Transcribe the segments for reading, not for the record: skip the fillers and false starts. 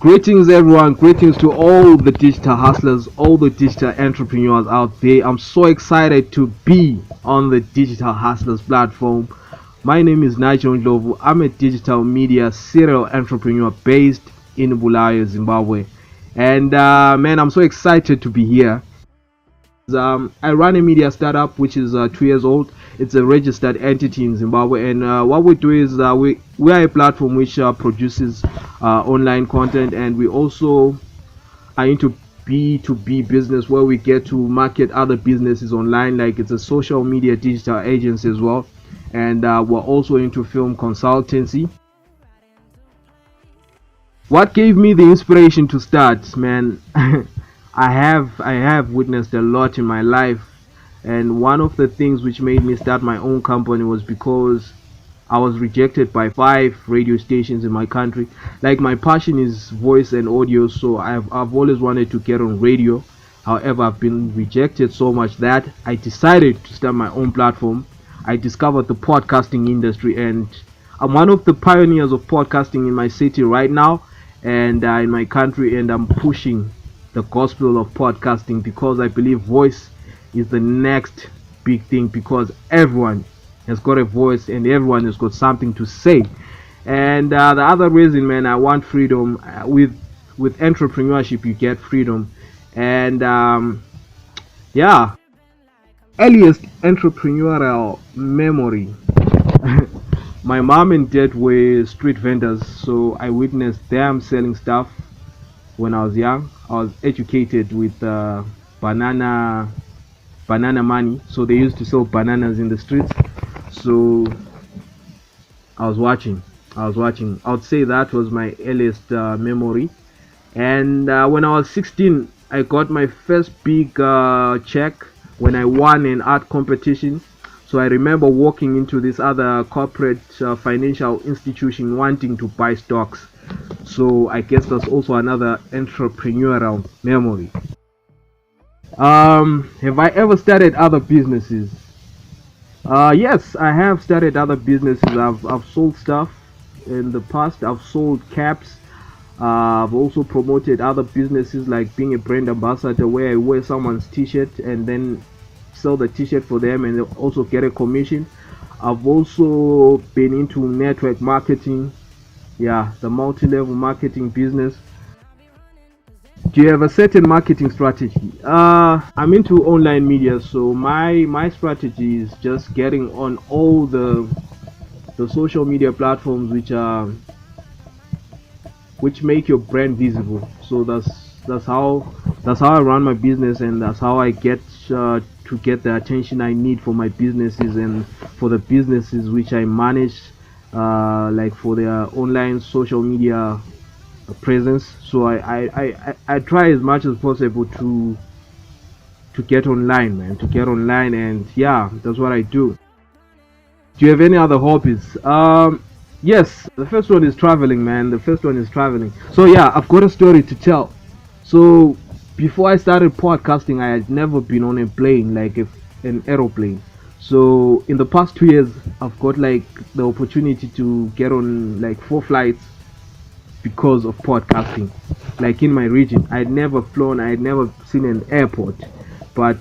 Greetings everyone, greetings to all the digital hustlers, all the digital entrepreneurs out there. I'm so excited to be on the Digital Hustlers platform. My name is Nigel Ndlovu. I'm a digital media serial entrepreneur based in Bulawayo, Zimbabwe. And man, I'm so excited to be here. I run a media startup which is 2 years old. It's a registered entity in Zimbabwe, and what we do is we are a platform which produces online content, and we also are into B2B business where we get to market other businesses online. Like, it's a social media digital agency as well, and we're also into film consultancy. What gave me the inspiration to start, man? I have witnessed a lot in my life, and one of the things which made me start my own company was because I was rejected by 5 radio stations in my country. Like, my passion is voice and audio, so I've always wanted to get on radio. However, I've been rejected so much that I decided to start my own platform. I discovered the podcasting industry, and I'm one of the pioneers of podcasting in my city right now, and in my country, and I'm pushing the gospel of podcasting because I believe voice is the next big thing, because everyone has got a voice and everyone has got something to say. And the other reason, man, I want freedom. With entrepreneurship you get freedom. And yeah, earliest entrepreneurial memory. My mom and dad were street vendors, so I witnessed them selling stuff when I was young. I was educated with banana money, so they used to sell bananas in the streets. So I was watching. I would say that was my earliest memory. And when I was 16, I got my first big check when I won an art competition. So I remember walking into this other corporate financial institution wanting to buy stocks. So I guess that's also another entrepreneurial memory. Have I ever started other businesses? Yes, I have started other businesses. I've sold stuff in the past. I've sold caps. I've also promoted other businesses, like being a brand ambassador, where I wear someone's t-shirt and then sell the t-shirt for them and also get a commission. I've also been into network marketing, the multi-level marketing business. Do you have a certain marketing strategy? I'm into online media, so my strategy is just getting on all the social media platforms which make your brand visible. So that's how I run my business, and that's how I get to get the attention I need for my businesses and for the businesses which I manage, like for their online social media presence. So I try as much as possible to get online, man, and that's what I do. Do you have any other hobbies? Yes, the first one is traveling, man. So I've got a story to tell. So before I started podcasting, I had never been on a plane, like an aeroplane. So in the past 2 years, I've got like the opportunity to get on like 4 flights because of podcasting. Like, in my region, I had never flown, I had never seen an airport, but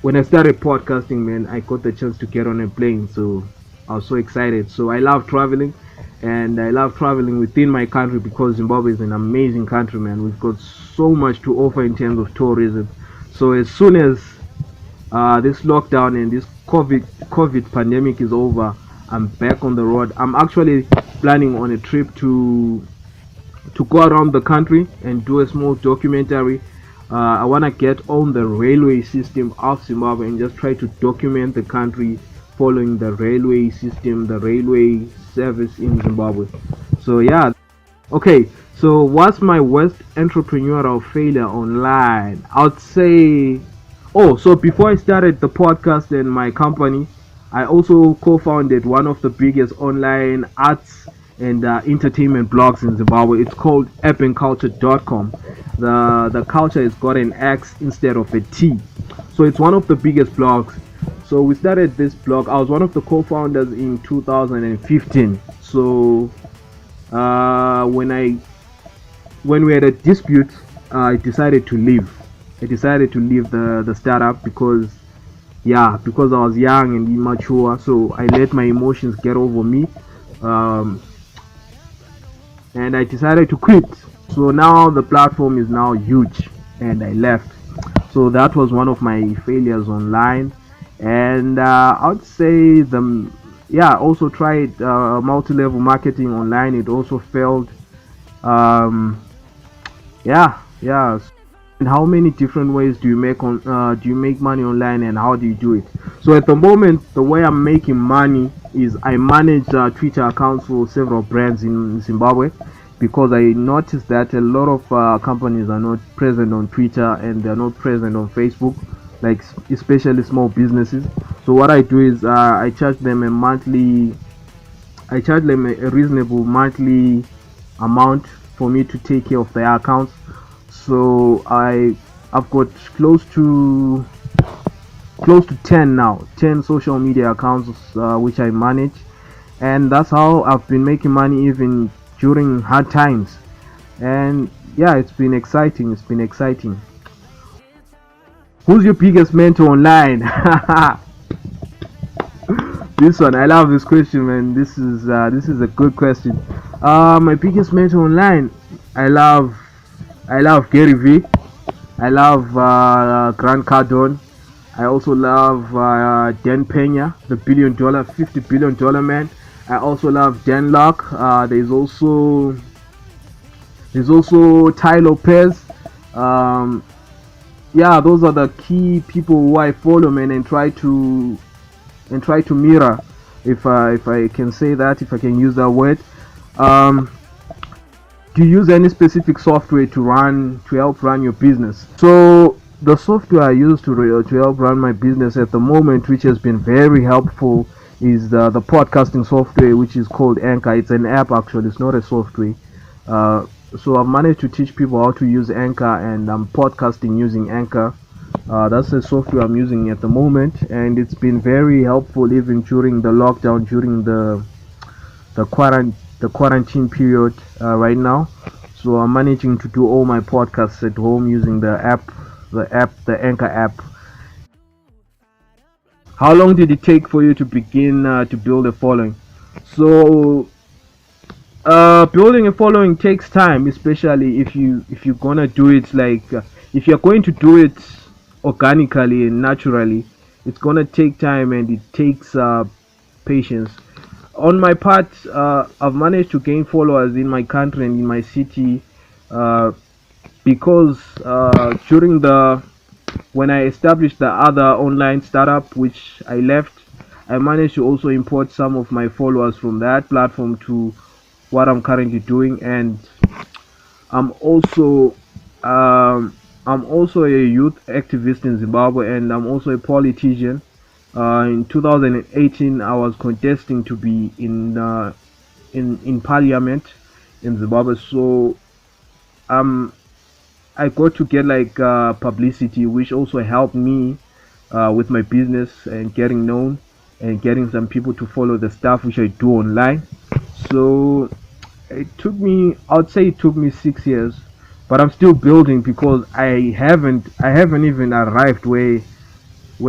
when I started podcasting, man, I got the chance to get on a plane. So I was so excited. So I love traveling, and I love traveling within my country because Zimbabwe is an amazing country, man. We've got so much to offer in terms of tourism. So as soon as this lockdown and this COVID pandemic is over, I'm back on the road. I'm actually planning on a trip to go around the country and do a small documentary. I want to get on the railway system of Zimbabwe and just try to document the country following the railway system, the railway service in Zimbabwe. So okay, so what's my worst entrepreneurial failure online? I would say, so before I started the podcast and my company, I also co-founded one of the biggest online arts and entertainment blogs in Zimbabwe. It's called urbanculture.com. The culture has got an X instead of a T. So it's one of the biggest blogs. So we started this blog. I was one of the co-founders in 2015. So when I when we had a dispute, I decided to leave. I decided to leave the startup because, yeah, because I was young and immature. So I let my emotions get over me, um, and I decided to quit. So now the platform is now huge, and I left. So that was one of my failures online, and I'd say yeah, also tried multi-level marketing online. It also failed. Um, yeah. And how many different ways do you make money online, and how do you do it? So at the moment, the way I'm making money is I manage Twitter accounts for several brands in Zimbabwe, because I noticed that a lot of companies are not present on Twitter and they're not present on Facebook, like especially small businesses. So what I do is I charge them a reasonable monthly amount for me to take care of their accounts. So I've got close to 10 now, 10 social media accounts which I manage, and that's how I've been making money even during hard times. And yeah, it's been exciting. It's been exciting. Who's your biggest mentor online? This one, I love this question, man. This is a good question. My biggest mentor online, I love I love Gary V. I love Grant Cardone. I also love Dan Pena, the $50 billion man. I also love Dan Locke. There's also Ty Lopez. Um, yeah, those are the key people who I follow, man, and try to mirror, if I can say that, if I can use that word. Um, do you use any specific software to help run your business? So the software I use to help run my business at the moment, which has been very helpful, is the podcasting software, which is called Anchor. It's an app, actually. It's not a software. Uh, so I've managed to teach people how to use Anchor, and I'm podcasting using Anchor. That's the software I'm using at the moment, and it's been very helpful even during the lockdown, during the quarantine period right now. So I'm managing to do all my podcasts at home using the Anchor app. How long did it take for you to begin to build a following? So building a following takes time, especially if you're gonna do it if you're going to do it organically and naturally. It's gonna take time, and it takes patience. On my part, I've managed to gain followers in my country and in my city, uh, because during the when I established the other online startup which I left, I managed to also import some of my followers from that platform to what I'm currently doing. And I'm also I'm also a youth activist in Zimbabwe, and I'm also a politician. In 2018, I was contesting to be in parliament in Zimbabwe. So um, I got to get publicity, which also helped me with my business and getting known and getting some people to follow the stuff which I do online. So I'd say it took me 6 years, but I'm still building, because I haven't even arrived where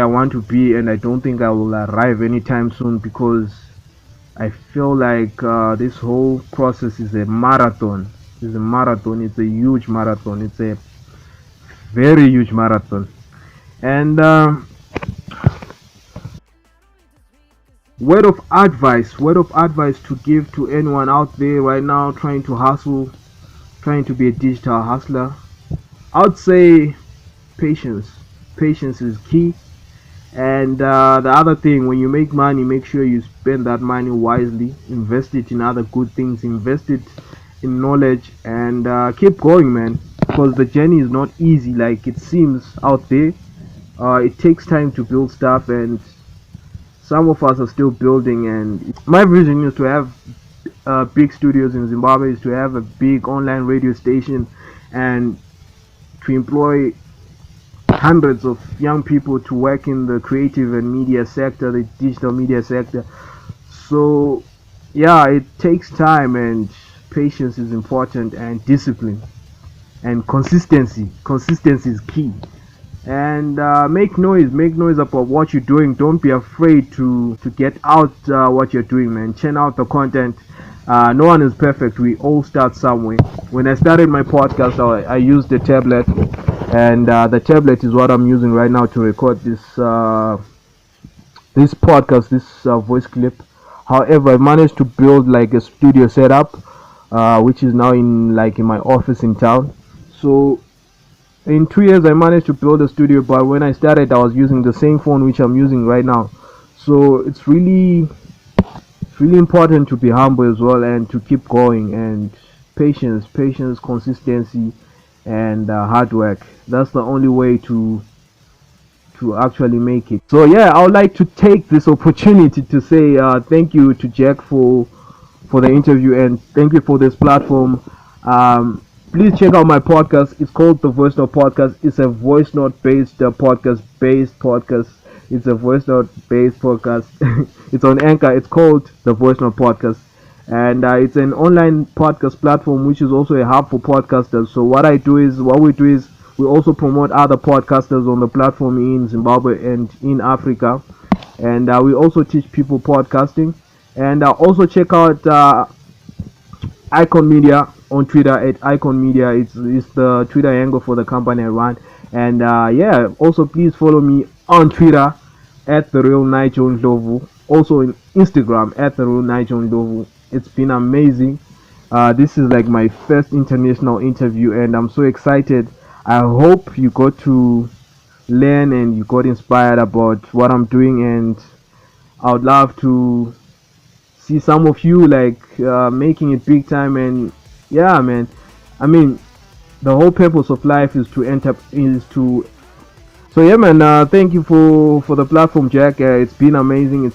I want to be, and I don't think I will arrive anytime soon, because I feel like this whole process is a marathon. It's a marathon. It's a huge marathon. It's a very huge marathon. And word of advice to give to anyone out there right now trying to hustle, trying to be a digital hustler. I would say patience. Patience is key. And the other thing, when you make money, make sure you spend that money wisely. Invest it in other good things. Invest it in knowledge, and keep going, man. Because the journey is not easy like it seems out there. It takes time to build stuff, and some of us are still building. And my vision is to have big studios in Zimbabwe, is to have a big online radio station, and to employ hundreds of young people to work in the creative and media sector, the digital media sector. So yeah, it takes time, and patience is important, and discipline. and consistency is key. And make noise about what you're doing. Don't be afraid to get out what you're doing, man. Churn out the content. No one is perfect. We all start somewhere. When I started my podcast, I used the tablet, and the tablet is what I'm using right now to record this podcast, this voice clip. However, I managed to build like a studio setup, which is now in my office in town. So in 2 years, I managed to build a studio. But when I started, I was using the same phone which I'm using right now. So it's really important to be humble as well and to keep going, and patience, consistency, and hard work. That's the only way to actually make it. So yeah, I would like to take this opportunity to say thank you to Jack for the interview, and thank you for this platform. Please check out my podcast. It's called The Voice Note Podcast. It's a voice note based podcast. It's a voice note based podcast. It's on Anchor. It's called The Voice Note Podcast, and it's an online podcast platform which is also a hub for podcasters. So what we do is we also promote other podcasters on the platform in Zimbabwe and in Africa, and we also teach people podcasting. And also check out Icon Media on Twitter at Icon Media. It's the Twitter angle for the company I run. And yeah, also please follow me on Twitter at the real Nigel Ndlovu. Also in Instagram at the real Nigel Ndlovu. It's been amazing. This is like my first international interview, and I'm so excited. I hope you got to learn and you got inspired about what I'm doing, and I would love to see some of you making it big time. And yeah, man, I mean, the whole purpose of life is to enter is to so yeah, man, thank you for the platform, Jack. It's been amazing.